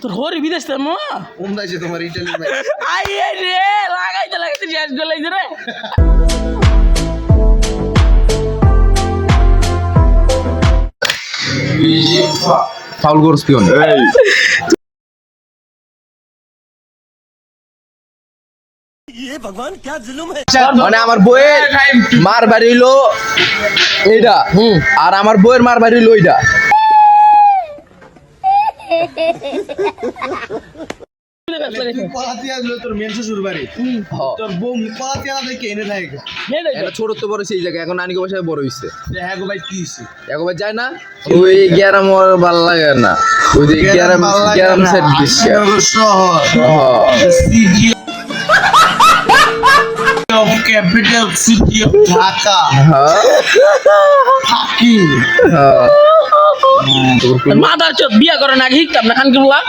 তোর হরি বিদেশ তো মো উমদাইছে তোমার ইটালি ভাই আইয়ে রে লাগাইতে লাগাইতে শেষ করে লাইছে রে ফাউল করছ কি মানে আমার বইয়ের মার বাড়ি হইলো এইটা আর আমার বইয়ের মার বাড়ি হইলো এইটা ছোট তো বড় সেই জায়গায় এখন নানি বাসায় বড় হইছে একবার যায় না ওই গ্যারাম ভাল লাগে না ওই যে গ্যারাম সেট দিচ্ছে Capital city of Dhaka. Fucking. Mother চোদ বিয়া করে না হিকতাম না খানকিবুলা